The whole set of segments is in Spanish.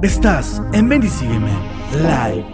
Estás en Ven y Sígueme Live.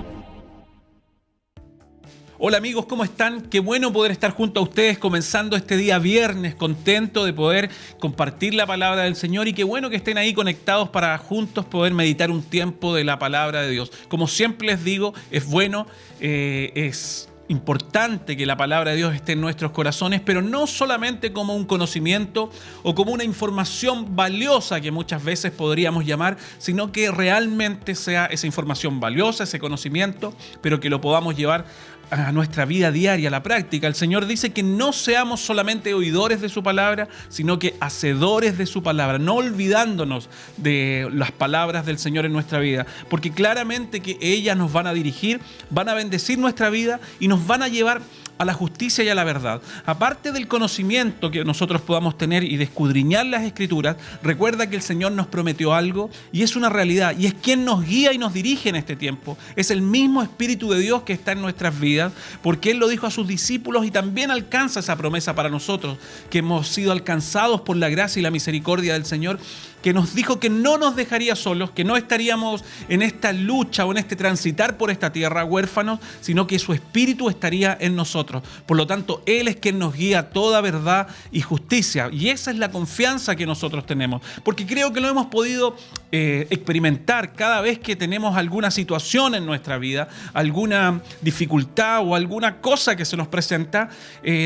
Hola amigos, ¿cómo están? Qué bueno poder estar junto a ustedes comenzando este día viernes, contento de poder compartir la palabra del Señor y qué bueno que estén ahí conectados para juntos poder meditar un tiempo de la palabra de Dios. Como siempre les digo, es bueno, es importante que la palabra de Dios esté en nuestros corazones, pero no solamente como un conocimiento o como una información valiosa que muchas veces podríamos llamar, sino que realmente sea esa información valiosa, ese conocimiento, pero que lo podamos llevar a nuestra vida diaria, a la práctica. El Señor dice que no seamos solamente oidores de su palabra, sino que hacedores de su palabra, no olvidándonos de las palabras del Señor en nuestra vida, porque claramente que ellas nos van a dirigir, van a bendecir nuestra vida y nos van a llevar a la justicia y a la verdad. Aparte del conocimiento que nosotros podamos tener y de escudriñar las Escrituras, recuerda que el Señor nos prometió algo y es una realidad, y es quien nos guía y nos dirige en este tiempo. Es el mismo Espíritu de Dios que está en nuestras vidas, porque Él lo dijo a sus discípulos y también alcanza esa promesa para nosotros, que hemos sido alcanzados por la gracia y la misericordia del Señor, que nos dijo que no nos dejaría solos, que no estaríamos en esta lucha o en este transitar por esta tierra huérfanos, sino que su Espíritu estaría en nosotros. Por lo tanto, Él es quien nos guía a toda verdad y justicia. Y esa es la confianza que nosotros tenemos. Porque creo que lo hemos podido experimentar cada vez que tenemos alguna situación en nuestra vida, alguna dificultad o alguna cosa que se nos presenta,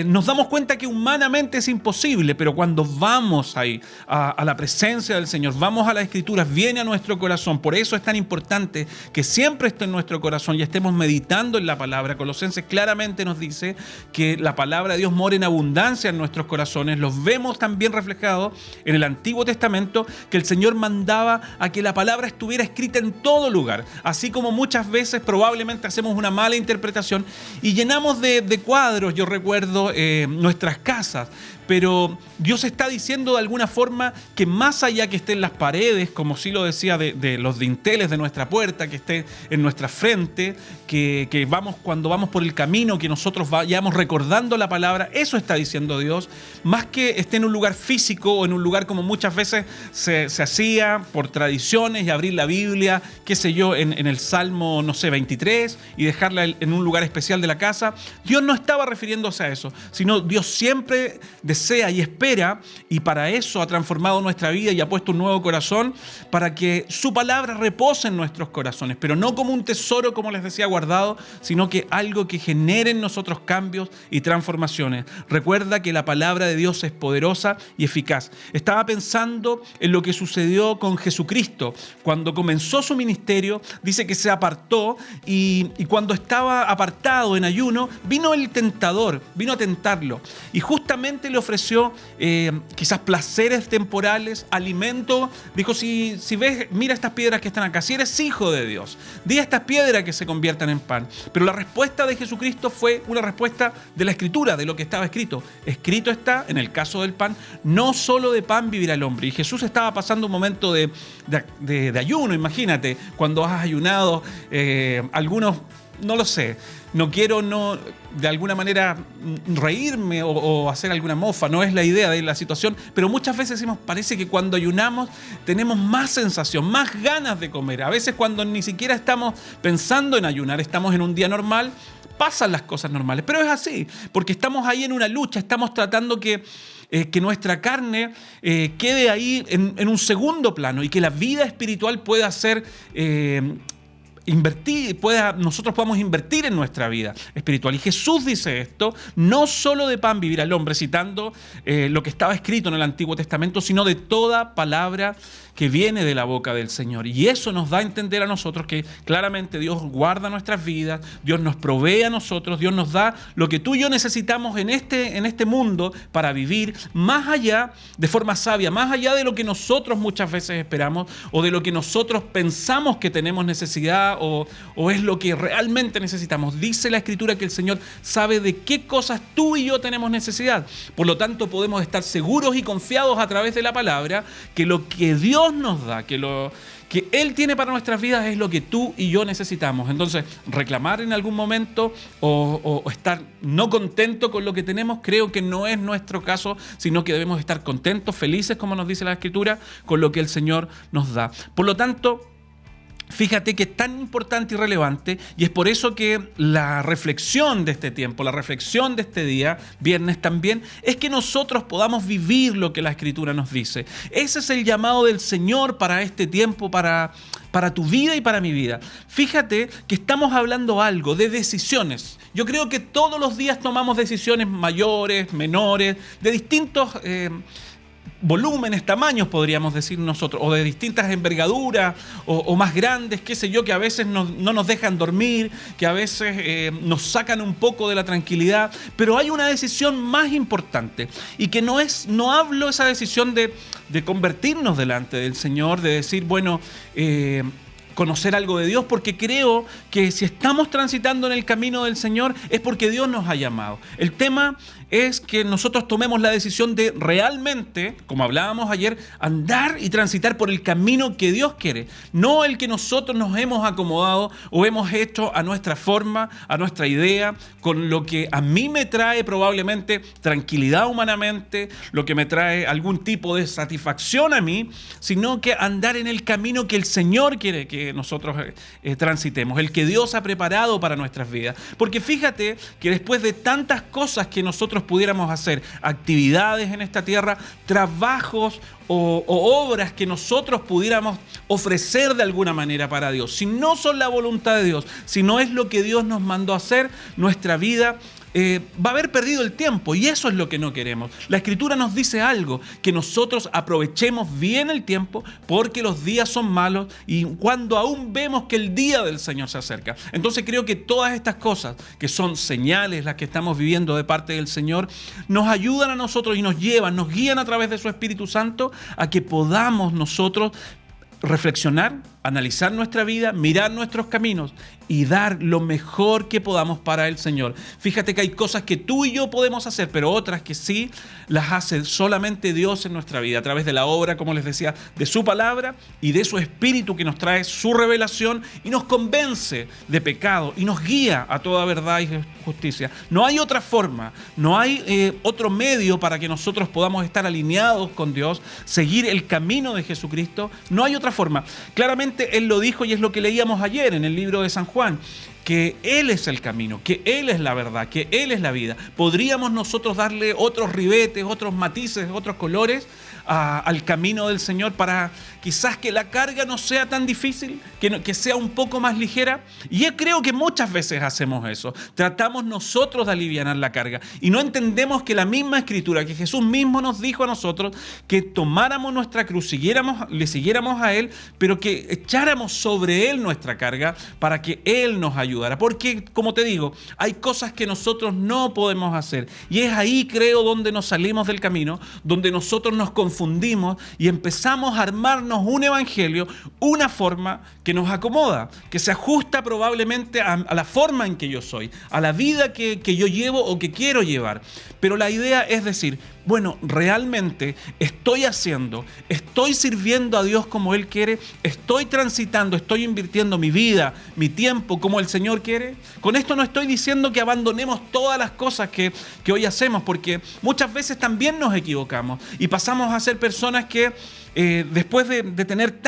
nos damos cuenta que humanamente es imposible, pero cuando vamos ahí a la presencia del Señor, vamos a las Escrituras, viene a nuestro corazón. Por eso es tan importante que siempre esté en nuestro corazón y estemos meditando en la palabra. Colosenses claramente nos dice que la palabra de Dios mora en abundancia en nuestros corazones. Los vemos también reflejados en el Antiguo Testamento, que el Señor mandaba a que la palabra estuviera escrita en todo lugar, así como muchas veces probablemente hacemos una mala interpretación y llenamos de cuadros, yo recuerdo, nuestras casas. Pero Dios está diciendo de alguna forma que más allá que esté en las paredes, como sí lo decía de los dinteles de nuestra puerta, que esté en nuestra frente, que vamos cuando vamos por el camino, que nosotros vayamos recordando la palabra, eso está diciendo Dios, más que esté en un lugar físico o en un lugar como muchas veces se hacía por tradiciones y abrir la Biblia, qué sé yo, en el Salmo, no sé, 23 y dejarla en un lugar especial de la casa. Dios no estaba refiriéndose a eso, sino Dios siempre desea y espera, y para eso ha transformado nuestra vida y ha puesto un nuevo corazón para que su palabra repose en nuestros corazones, pero no como un tesoro, como les decía, guardado, sino que algo que genere en nosotros cambios y transformaciones. Recuerda que la palabra de Dios es poderosa y eficaz. Estaba pensando en lo que sucedió con Jesucristo. Cuando comenzó su ministerio, dice que se apartó y cuando estaba apartado en ayuno, vino el tentador, vino a tentarlo y justamente le ofreció quizás placeres temporales, alimento. Dijo, si ves, mira estas piedras que están acá, si eres hijo de Dios, di a estas piedras que se conviertan en pan. Pero la respuesta de Jesucristo fue una respuesta de la Escritura, de lo que estaba escrito. Escrito está, en el caso del pan, no solo de pan vivirá el hombre. Y Jesús estaba pasando un momento de ayuno, imagínate, cuando has ayunado, algunos, no lo sé, no quiero de alguna manera reírme o hacer alguna mofa, no es la idea de la situación, pero muchas veces decimos, parece que cuando ayunamos tenemos más sensación, más ganas de comer. A veces cuando ni siquiera estamos pensando en ayunar, estamos en un día normal, pasan las cosas normales, pero es así, porque estamos ahí en una lucha, estamos tratando que nuestra carne quede ahí en un segundo plano y que la vida espiritual pueda ser nosotros podamos invertir en nuestra vida espiritual. Y Jesús dice esto, no solo de pan vivirá el hombre, citando lo que estaba escrito en el Antiguo Testamento, sino de toda palabra que viene de la boca del Señor. Y eso nos da a entender a nosotros que claramente Dios guarda nuestras vidas, Dios nos provee a nosotros, Dios nos da lo que tú y yo necesitamos en este mundo para vivir más allá, de forma sabia, más allá de lo que nosotros muchas veces esperamos o de lo que nosotros pensamos que tenemos necesidad o es lo que realmente necesitamos. Dice la Escritura que el Señor sabe de qué cosas tú y yo tenemos necesidad. Por lo tanto, podemos estar seguros y confiados a través de la palabra que lo que Dios nos da, que Él tiene para nuestras vidas es lo que tú y yo necesitamos. Entonces, reclamar en algún momento o estar no contento con lo que tenemos, creo que no es nuestro caso, sino que debemos estar contentos, felices, como nos dice la Escritura, con lo que el Señor nos da. Por lo tanto, fíjate que es tan importante y relevante, y es por eso que la reflexión de este tiempo, la reflexión de este día, viernes también, es que nosotros podamos vivir lo que la Escritura nos dice. Ese es el llamado del Señor para este tiempo, para tu vida y para mi vida. Fíjate que estamos hablando algo de decisiones. Yo creo que todos los días tomamos decisiones mayores, menores, de distintos volúmenes, tamaños, podríamos decir nosotros, o de distintas envergaduras, o más grandes, qué sé yo, que a veces no nos dejan dormir, que a veces nos sacan un poco de la tranquilidad, pero hay una decisión más importante, y que no hablo esa decisión de convertirnos delante del Señor, de decir, bueno, conocer algo de Dios, porque creo que si estamos transitando en el camino del Señor es porque Dios nos ha llamado. El tema es que nosotros tomemos la decisión de realmente, como hablábamos ayer, andar y transitar por el camino que Dios quiere, no el que nosotros nos hemos acomodado o hemos hecho a nuestra forma, a nuestra idea, con lo que a mí me trae probablemente tranquilidad humanamente, lo que me trae algún tipo de satisfacción a mí, sino que andar en el camino que el Señor quiere que nosotros transitemos, el que Dios ha preparado para nuestras vidas. Porque fíjate que después de tantas cosas que nosotros pudiéramos hacer, actividades en esta tierra, trabajos o obras que nosotros pudiéramos ofrecer de alguna manera para Dios, si no son la voluntad de Dios, si no es lo que Dios nos mandó a hacer, nuestra vida va a haber perdido el tiempo, y eso es lo que no queremos. La Escritura nos dice algo, que nosotros aprovechemos bien el tiempo, porque los días son malos y cuando aún vemos que el día del Señor se acerca. Entonces creo que todas estas cosas, que son señales las que estamos viviendo de parte del Señor, nos ayudan a nosotros y nos guían a través de su Espíritu Santo a que podamos nosotros reflexionar, analizar nuestra vida, mirar nuestros caminos y dar lo mejor que podamos para el Señor. Fíjate que hay cosas que tú y yo podemos hacer, pero otras que sí las hace solamente Dios en nuestra vida, a través de la obra, como les decía, de su palabra y de su Espíritu, que nos trae su revelación y nos convence de pecado y nos guía a toda verdad y justicia. No hay otra forma, no hay otro medio para que nosotros podamos estar alineados con Dios, seguir el camino de Jesucristo. No hay otra forma. Claramente Él lo dijo, y es lo que leíamos ayer en el libro de San Juan, que Él es el camino, que Él es la verdad, que Él es la vida. ¿Podríamos nosotros darle otros ribetes, otros matices, otros colores al camino del Señor para quizás que la carga no sea tan difícil, que sea un poco más ligera? Y yo creo que muchas veces hacemos eso. Tratamos nosotros de alivianar la carga y no entendemos que la misma Escritura, que Jesús mismo nos dijo a nosotros, que tomáramos nuestra cruz, le siguiéramos a Él, pero que echáramos sobre Él nuestra carga para que Él nos ayudara. Porque, como te digo, hay cosas que nosotros no podemos hacer, y es ahí, creo, donde nos salimos del camino, donde nosotros nos confundimos y empezamos a armarnos un evangelio, una forma que nos acomoda, que se ajusta probablemente a la forma en que yo soy, a la vida que yo llevo o que quiero llevar. Pero la idea es decir, bueno, realmente estoy sirviendo a Dios como Él quiere, estoy transitando, estoy invirtiendo mi vida, mi tiempo como el Señor quiere. Con esto no estoy diciendo que abandonemos todas las cosas que hoy hacemos, porque muchas veces también nos equivocamos y pasamos a ser personas que después de tener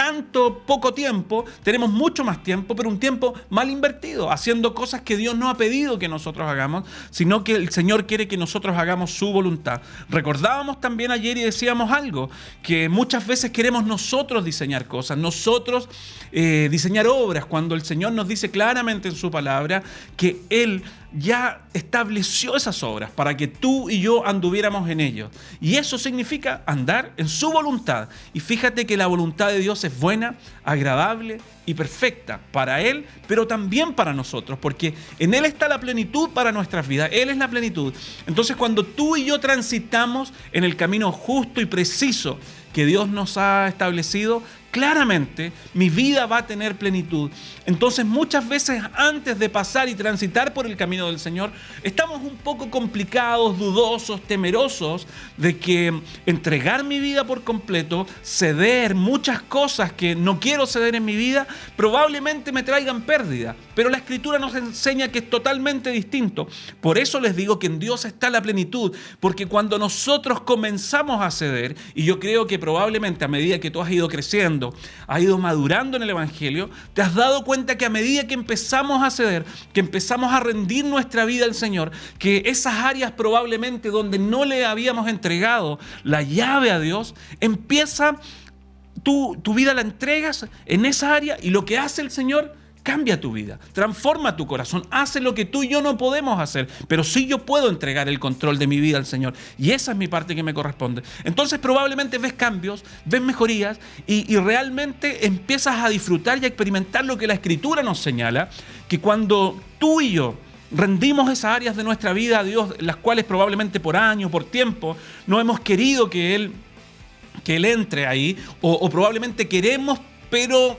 poco tiempo, tenemos mucho más tiempo, pero un tiempo mal invertido, haciendo cosas que Dios no ha pedido que nosotros hagamos, sino que el Señor quiere que nosotros hagamos su voluntad. Recordábamos también ayer y decíamos algo, que muchas veces queremos nosotros diseñar cosas, nosotros diseñar obras, cuando el Señor nos dice claramente en su palabra que Él ya estableció esas obras para que tú y yo anduviéramos en ellos. Y eso significa andar en su voluntad. Y fíjate que la voluntad de Dios es buena, agradable y perfecta para Él, pero también para nosotros, porque en Él está la plenitud para nuestras vidas. Él es la plenitud. Entonces, cuando tú y yo transitamos en el camino justo y preciso que Dios nos ha establecido, claramente mi vida va a tener plenitud. Entonces, muchas veces antes de pasar y transitar por el camino del Señor, estamos un poco complicados, dudosos, temerosos de que entregar mi vida por completo, ceder muchas cosas que no quiero ceder en mi vida, probablemente me traigan pérdida. Pero la Escritura nos enseña que es totalmente distinto. Por eso les digo que en Dios está la plenitud, porque cuando nosotros comenzamos a ceder, y yo creo que probablemente a medida que tú has ido creciendo, creciendo, has ido madurando en el Evangelio, te has dado cuenta que a medida que empezamos a ceder, que empezamos a rendir nuestra vida al Señor, que esas áreas probablemente donde no le habíamos entregado la llave a Dios, empieza tu vida la entregas en esa área y lo que hace el Señor cambia tu vida, transforma tu corazón, hace lo que tú y yo no podemos hacer, pero sí yo puedo entregar el control de mi vida al Señor y esa es mi parte que me corresponde. Entonces probablemente ves cambios, ves mejorías y realmente empiezas a disfrutar y a experimentar lo que la Escritura nos señala, que cuando tú y yo rendimos esas áreas de nuestra vida a Dios, las cuales probablemente por años, por tiempo, no hemos querido que Él entre ahí, o probablemente queremos, pero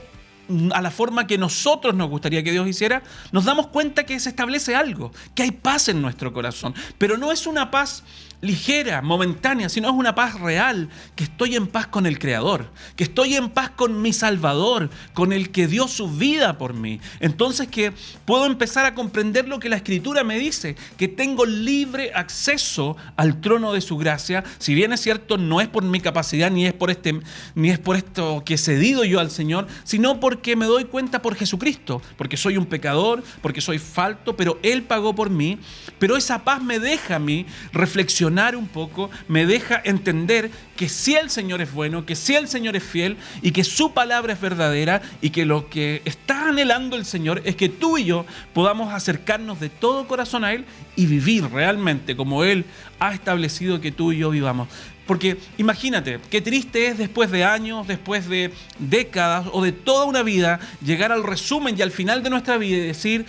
a la forma que nosotros nos gustaría que Dios hiciera, nos damos cuenta que se establece algo, que hay paz en nuestro corazón, pero no es una paz ligera, momentánea, sino es una paz real, que estoy en paz con el Creador, que estoy en paz con mi Salvador, con el que dio su vida por mí. Entonces que puedo empezar a comprender lo que la Escritura me dice, que tengo libre acceso al trono de su gracia, si bien es cierto, no es por mi capacidad, ni es por esto que he cedido yo al Señor, sino porque me doy cuenta por Jesucristo, porque soy un pecador, porque soy falto, pero Él pagó por mí, pero esa paz me deja a mí reflexionar un poco, me deja entender que sí el Señor es bueno, que sí el Señor es fiel y que su palabra es verdadera y que lo que está anhelando el Señor es que tú y yo podamos acercarnos de todo corazón a Él y vivir realmente como Él ha establecido que tú y yo vivamos. Porque imagínate, qué triste es después de años, después de décadas o de toda una vida, llegar al resumen y al final de nuestra vida y decir,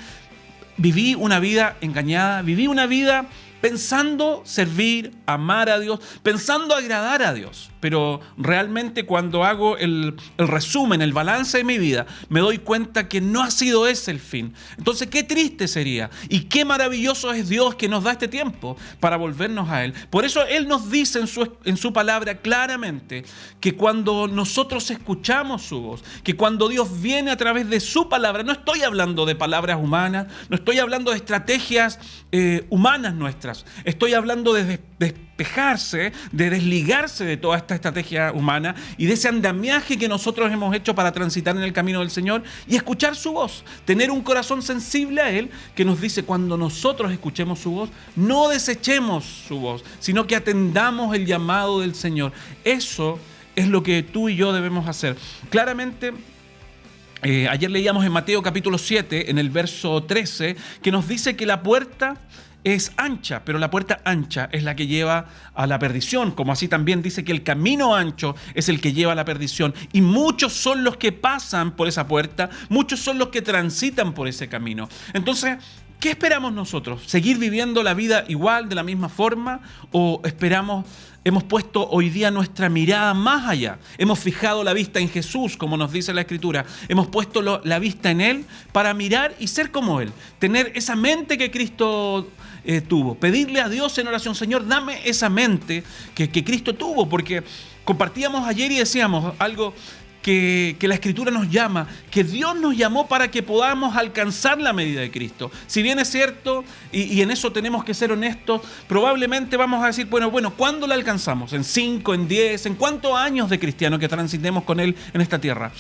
viví una vida engañada, viví una vida pensando servir, amar a Dios, pensando agradar a Dios. Pero realmente cuando hago el resumen, el balance de mi vida, me doy cuenta que no ha sido ese el fin. Entonces, qué triste sería y qué maravilloso es Dios que nos da este tiempo para volvernos a Él. Por eso Él nos dice en su palabra claramente que cuando nosotros escuchamos su voz, que cuando Dios viene a través de su palabra, no estoy hablando de palabras humanas, no estoy hablando de estrategias humanas nuestras, estoy hablando de despejarse, de desligarse de toda esta estrategia humana y de ese andamiaje que nosotros hemos hecho para transitar en el camino del Señor y escuchar su voz, tener un corazón sensible a Él que nos dice cuando nosotros escuchemos su voz, no desechemos su voz, sino que atendamos el llamado del Señor. Eso es lo que tú y yo debemos hacer. Claramente, ayer leíamos en Mateo capítulo 7, en el verso 13, que nos dice que la puerta es ancha, pero la puerta ancha es la que lleva a la perdición, como así también dice que el camino ancho es el que lleva a la perdición, y muchos son los que pasan por esa puerta, muchos son los que transitan por ese camino. Entonces, ¿qué esperamos nosotros? ¿Seguir viviendo la vida igual, de la misma forma? ¿O hemos puesto hoy día nuestra mirada más allá? Hemos fijado la vista en Jesús, como nos dice la Escritura. Hemos puesto la vista en Él para mirar y ser como Él. Tener esa mente que Cristo tuvo. Pedirle a Dios en oración, Señor, dame esa mente que Cristo tuvo. Porque compartíamos ayer y decíamos algo que la Escritura nos llama, que Dios nos llamó para que podamos alcanzar la medida de Cristo. Si bien es cierto, y en eso tenemos que ser honestos, probablemente vamos a decir, bueno, ¿cuándo la alcanzamos? ¿En 5, en 10, en cuántos años de cristiano que transitemos con Él en esta tierra?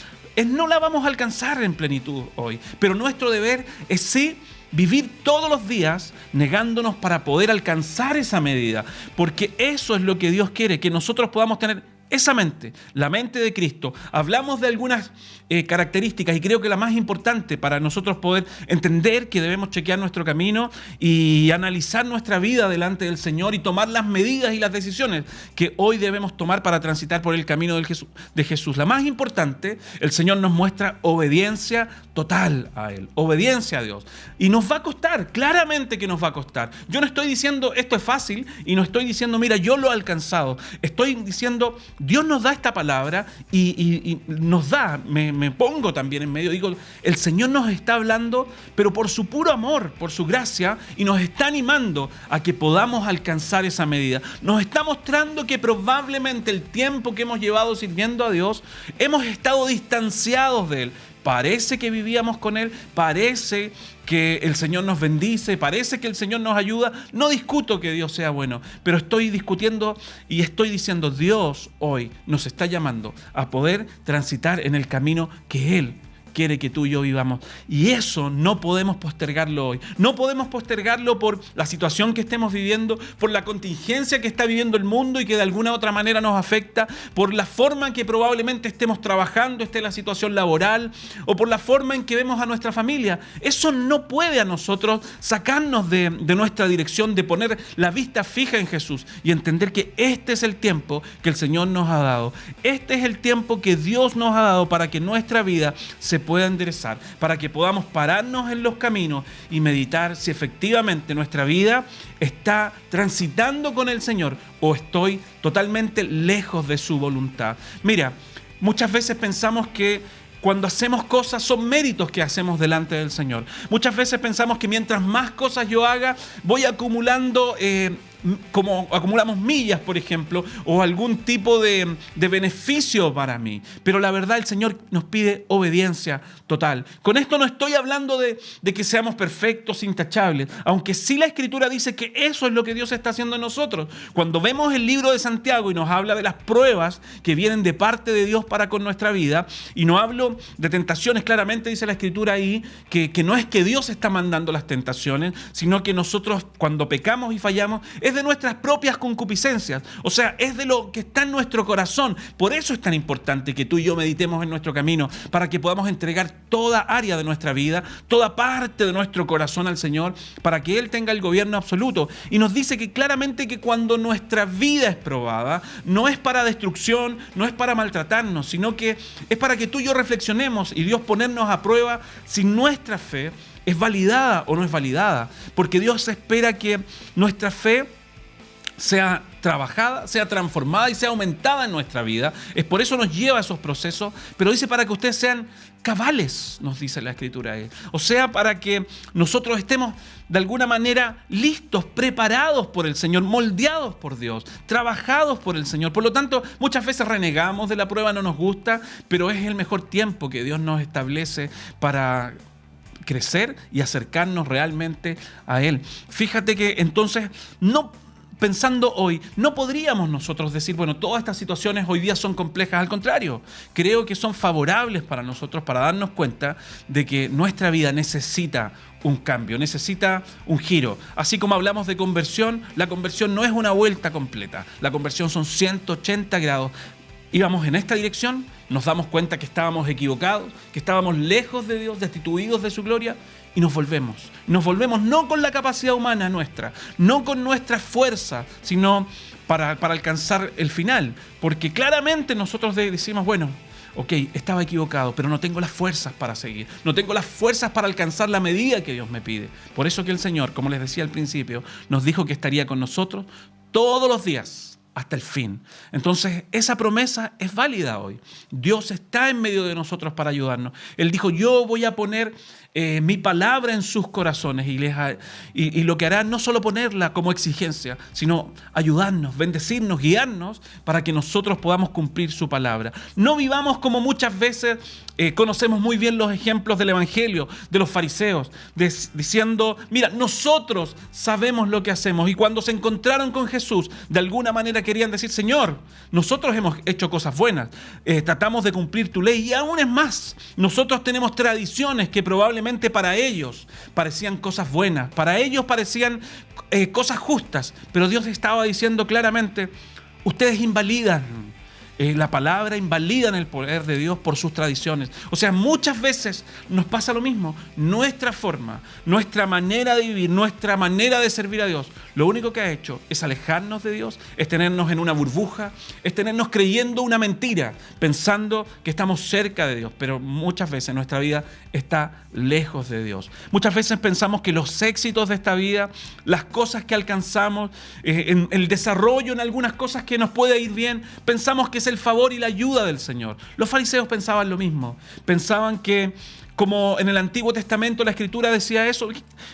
No la vamos a alcanzar en plenitud hoy, pero nuestro deber es sí vivir todos los días negándonos para poder alcanzar esa medida, porque eso es lo que Dios quiere, que nosotros podamos tener esa mente, la mente de Cristo. Hablamos de algunas características y creo que la más importante para nosotros poder entender que debemos chequear nuestro camino y analizar nuestra vida delante del Señor y tomar las medidas y las decisiones que hoy debemos tomar para transitar por el camino de Jesús. La más importante, el Señor nos muestra obediencia total a Él, obediencia a Dios. Y nos va a costar, claramente que nos va a costar. Yo no estoy diciendo esto es fácil y no estoy diciendo, mira, yo lo he alcanzado. Estoy diciendo, Dios nos da esta palabra y nos da, me pongo también en medio, digo, el Señor nos está hablando, pero por su puro amor, por su gracia, y nos está animando a que podamos alcanzar esa medida. Nos está mostrando que probablemente el tiempo que hemos llevado sirviendo a Dios, hemos estado distanciados de Él. parece que vivíamos con Él, parece que el Señor nos bendice, parece que el Señor nos ayuda. No discuto que Dios sea bueno, pero estoy discutiendo y estoy diciendo, Dios hoy nos está llamando a poder transitar en el camino que Él quiere que tú y yo vivamos. Y eso no podemos postergarlo hoy. No podemos postergarlo por la situación que estemos viviendo, por la contingencia que está viviendo el mundo y que de alguna u otra manera nos afecta, por la forma en que probablemente estemos trabajando, esté la situación laboral, o por la forma en que vemos a nuestra familia. Eso no puede a nosotros sacarnos de nuestra dirección, de poner la vista fija en Jesús y entender que este es el tiempo que el Señor nos ha dado. Este es el tiempo que Dios nos ha dado para que nuestra vida se pueda enderezar, para que podamos pararnos en los caminos y meditar si efectivamente nuestra vida está transitando con el Señor o estoy totalmente lejos de su voluntad. Mira, muchas veces pensamos que cuando hacemos cosas son méritos que hacemos delante del Señor. Muchas veces pensamos que mientras más cosas yo haga, voy acumulando como acumulamos millas, por ejemplo, o algún tipo de beneficio para mí. Pero la verdad, el Señor nos pide obediencia total. Con esto no estoy hablando de que seamos perfectos, intachables, aunque sí la Escritura dice que eso es lo que Dios está haciendo en nosotros. Cuando vemos el libro de Santiago y nos habla de las pruebas que vienen de parte de Dios para con nuestra vida, y no hablo de tentaciones, claramente dice la Escritura ahí que no es que Dios está mandando las tentaciones, sino que nosotros cuando pecamos y fallamos, es de nuestras propias concupiscencias, o sea, es de lo que está en nuestro corazón. Por eso es tan importante que tú y yo meditemos en nuestro camino, para que podamos entregar toda área de nuestra vida, toda parte de nuestro corazón al Señor, para que Él tenga el gobierno absoluto. Y nos dice que claramente que cuando nuestra vida es probada, no es para destrucción, no es para maltratarnos, sino que es para que tú y yo reflexionemos y Dios ponernos a prueba si nuestra fe es validada o no es validada, porque Dios espera que nuestra fe sea trabajada, sea transformada y sea aumentada en nuestra vida. Es por eso nos lleva a esos procesos, pero dice para que ustedes sean cabales, nos dice la Escritura. O sea, para que nosotros estemos de alguna manera listos, preparados por el Señor, moldeados por Dios, trabajados por el Señor. Por lo tanto, muchas veces renegamos de la prueba, no nos gusta, pero es el mejor tiempo que Dios nos establece para crecer y acercarnos realmente a Él. Fíjate que entonces pensando hoy, no podríamos nosotros decir, bueno, todas estas situaciones hoy día son complejas. Al contrario, creo que son favorables para nosotros para darnos cuenta de que nuestra vida necesita un cambio, necesita un giro. Así como hablamos de conversión, la conversión no es una vuelta completa. La conversión son 180 grados. Íbamos en esta dirección, nos damos cuenta que estábamos equivocados, que estábamos lejos de Dios, destituidos de su gloria, y nos volvemos. Nos volvemos no con la capacidad humana nuestra, no con nuestra fuerza, sino para alcanzar el final. Porque claramente nosotros decimos, bueno, ok, estaba equivocado, pero no tengo las fuerzas para seguir. No tengo las fuerzas para alcanzar la medida que Dios me pide. Por eso que el Señor, como les decía al principio, nos dijo que estaría con nosotros todos los días hasta el fin. Entonces, esa promesa es válida hoy. Dios está en medio de nosotros para ayudarnos. Él dijo, yo voy a poner mi palabra en sus corazones y lo que hará no solo ponerla como exigencia, sino ayudarnos, bendecirnos, guiarnos para que nosotros podamos cumplir su palabra. No vivamos como muchas veces conocemos muy bien los ejemplos del Evangelio, de los fariseos, diciendo, mira, nosotros sabemos lo que hacemos. Y cuando se encontraron con Jesús, de alguna manera querían decir, Señor, nosotros hemos hecho cosas buenas, tratamos de cumplir tu ley y aún es más, nosotros tenemos tradiciones que probablemente para ellos parecían cosas buenas, para ellos parecían cosas justas, pero Dios estaba diciendo claramente, ustedes invalidan la palabra, invalidan el poder de Dios por sus tradiciones. O sea, muchas veces nos pasa lo mismo. Nuestra forma, nuestra manera de vivir, nuestra manera de servir a Dios, lo único que ha hecho es alejarnos de Dios, es tenernos en una burbuja, es tenernos creyendo una mentira, pensando que estamos cerca de Dios, pero muchas veces nuestra vida está lejos de Dios. Muchas veces pensamos que los éxitos de esta vida, las cosas que alcanzamos, en el desarrollo en algunas cosas que nos puede ir bien, pensamos que es el favor y la ayuda del Señor. Los fariseos pensaban lo mismo. Pensaban que como en el Antiguo Testamento la Escritura decía eso,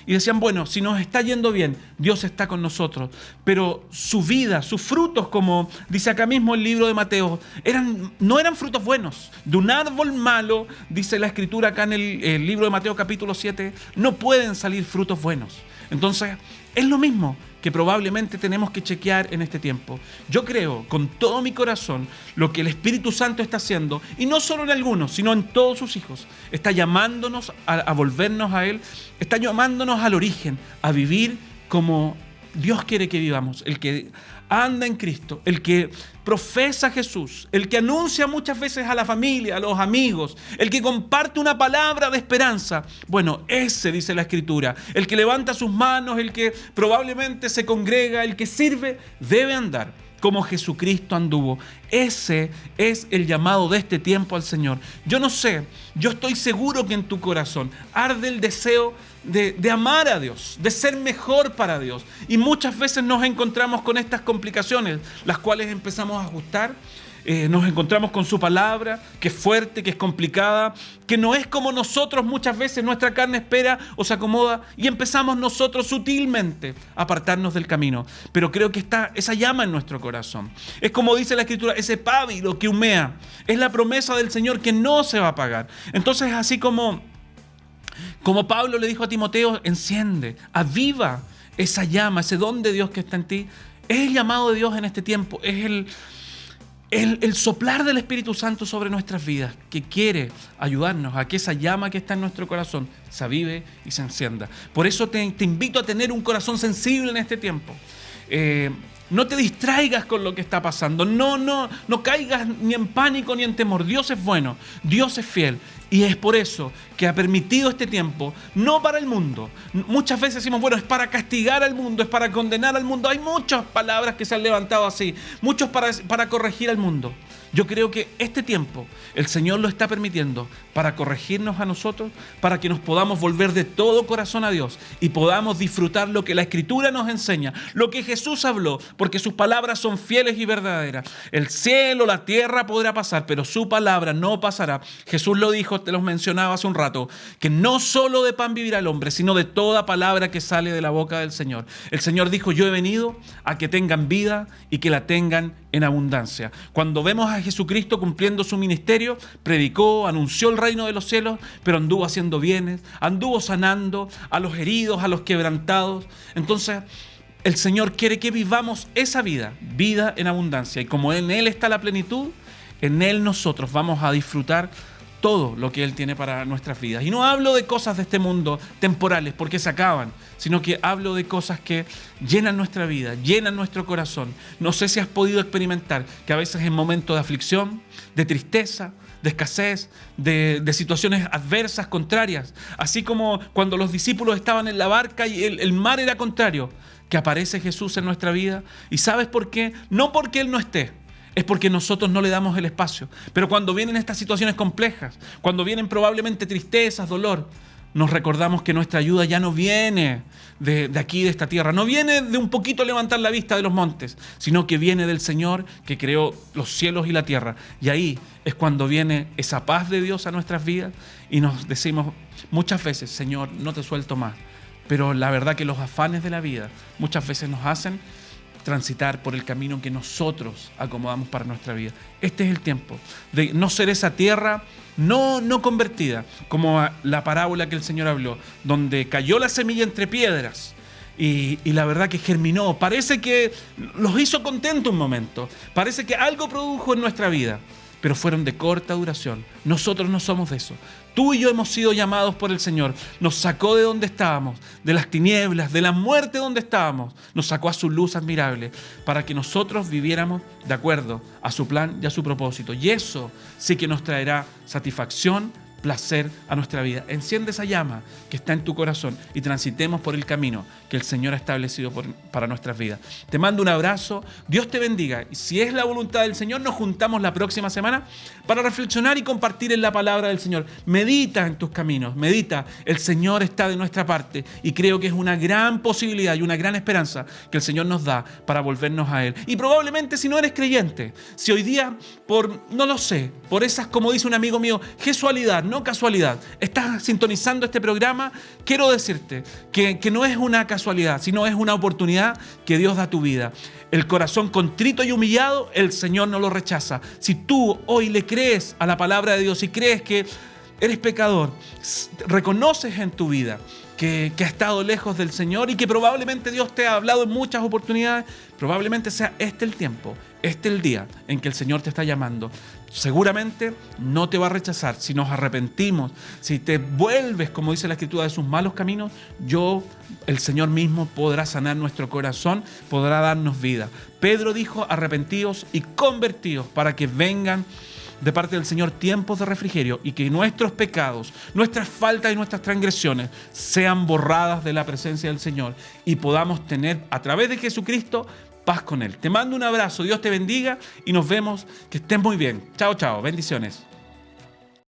y decían, bueno, si nos está yendo bien, Dios está con nosotros. Pero su vida, sus frutos, como dice acá mismo el libro de Mateo, no eran frutos buenos. De un árbol malo, dice la Escritura acá en el libro de Mateo capítulo 7, no pueden salir frutos buenos. Entonces, es lo mismo que probablemente tenemos que chequear en este tiempo. Yo creo con todo mi corazón lo que el Espíritu Santo está haciendo, y no solo en algunos, sino en todos sus hijos. Está llamándonos a volvernos a Él, está llamándonos al origen, a vivir como Dios quiere que vivamos, el que anda en Cristo, el que profesa a Jesús, el que anuncia muchas veces a la familia, a los amigos, el que comparte una palabra de esperanza. Bueno, ese dice la Escritura, el que levanta sus manos, el que probablemente se congrega, el que sirve, debe andar como Jesucristo anduvo. Ese es el llamado de este tiempo al Señor. Yo no sé, yo estoy seguro que en tu corazón arde el deseo de amar a Dios, de ser mejor para Dios. Y muchas veces nos encontramos con estas complicaciones, las cuales empezamos a ajustar. Nos encontramos con su palabra, que es fuerte, que es complicada, que no es como nosotros muchas veces nuestra carne espera o se acomoda, y empezamos nosotros sutilmente a apartarnos del camino. Pero creo que está esa llama en nuestro corazón. Es como dice la Escritura, ese pábilo que humea. Es la promesa del Señor que no se va a apagar. Entonces, así como Pablo le dijo a Timoteo, enciende, aviva esa llama, ese don de Dios que está en ti. Es el llamado de Dios en este tiempo, es el soplar del Espíritu Santo sobre nuestras vidas, que quiere ayudarnos a que esa llama que está en nuestro corazón se avive y se encienda. Por eso te invito a tener un corazón sensible en este tiempo. No te distraigas con lo que está pasando. No caigas ni en pánico ni en temor. Dios es bueno, Dios es fiel. Y es por eso que ha permitido este tiempo, no para el mundo. Muchas veces decimos, bueno, es para castigar al mundo, es para condenar al mundo. Hay muchas palabras que se han levantado así, muchos para corregir al mundo. Yo creo que este tiempo el Señor lo está permitiendo para corregirnos a nosotros, para que nos podamos volver de todo corazón a Dios y podamos disfrutar lo que la Escritura nos enseña, lo que Jesús habló, porque sus palabras son fieles y verdaderas. El cielo, la tierra podrá pasar, pero su palabra no pasará. Jesús lo dijo, te los mencionaba hace un rato, que no solo de pan vivirá el hombre, sino de toda palabra que sale de la boca del Señor. El Señor dijo, yo he venido a que tengan vida y que la tengan en abundancia. Cuando vemos a Jesucristo cumpliendo su ministerio, predicó, anunció el reino de los cielos, pero anduvo haciendo bienes, anduvo sanando a los heridos, a los quebrantados. Entonces, el Señor quiere que vivamos esa vida en abundancia. Y como en Él está la plenitud, en Él nosotros vamos a disfrutar todo lo que Él tiene para nuestras vidas. Y no hablo de cosas de este mundo temporales, porque se acaban, sino que hablo de cosas que llenan nuestra vida, llenan nuestro corazón. No sé si has podido experimentar que a veces en momentos de aflicción, de tristeza, de escasez, de situaciones adversas, contrarias, así como cuando los discípulos estaban en la barca y el mar era contrario, que aparece Jesús en nuestra vida. ¿Y sabes por qué? No porque Él no esté, es porque nosotros no le damos el espacio. Pero cuando vienen estas situaciones complejas, cuando vienen probablemente tristezas, dolor, nos recordamos que nuestra ayuda ya no viene de aquí, de esta tierra, no viene de un poquito levantar la vista de los montes, sino que viene del Señor que creó los cielos y la tierra. Y ahí es cuando viene esa paz de Dios a nuestras vidas y nos decimos muchas veces, Señor, no te suelto más. Pero la verdad que los afanes de la vida muchas veces nos hacen transitar por el camino que nosotros acomodamos para nuestra vida. Este es el tiempo de no ser esa tierra no convertida, como la parábola que el Señor habló, donde cayó la semilla entre piedras y la verdad que germinó. Parece que los hizo contentos un momento, parece que algo produjo en nuestra vida, pero fueron de corta duración. Nosotros no somos de eso. Tú y yo hemos sido llamados por el Señor. Nos sacó de donde estábamos, de las tinieblas, de la muerte donde estábamos. Nos sacó a su luz admirable para que nosotros viviéramos de acuerdo a su plan y a su propósito. Y eso sí que nos traerá satisfacción, placer a nuestra vida. Enciende esa llama que está en tu corazón y transitemos por el camino que el Señor ha establecido para nuestras vidas. Te mando un abrazo, Dios te bendiga. Y si es la voluntad del Señor, nos juntamos la próxima semana para reflexionar y compartir en la palabra del Señor. Medita en tus caminos, medita. El Señor está de nuestra parte y creo que es una gran posibilidad y una gran esperanza que el Señor nos da para volvernos a Él. Y probablemente si no eres creyente, si hoy día por esas, como dice un amigo mío, gesualidad, no casualidad. Estás sintonizando este programa, quiero decirte que no es una casualidad, sino es una oportunidad que Dios da a tu vida. El corazón contrito y humillado, el Señor no lo rechaza. Si tú hoy le crees a la palabra de Dios y crees que eres pecador, reconoces en tu vida que has estado lejos del Señor y que probablemente Dios te ha hablado en muchas oportunidades, probablemente sea este el tiempo, este el día en que el Señor te está llamando. Seguramente no te va a rechazar. Si nos arrepentimos, si te vuelves, como dice la Escritura, de sus malos caminos, el Señor mismo podrá sanar nuestro corazón, podrá darnos vida. Pedro dijo, arrepentíos y convertíos para que vengan de parte del Señor tiempos de refrigerio y que nuestros pecados, nuestras faltas y nuestras transgresiones sean borradas de la presencia del Señor y podamos tener a través de Jesucristo paz con Él. Te mando un abrazo, Dios te bendiga y nos vemos, que estés muy bien. Chao, chao, bendiciones.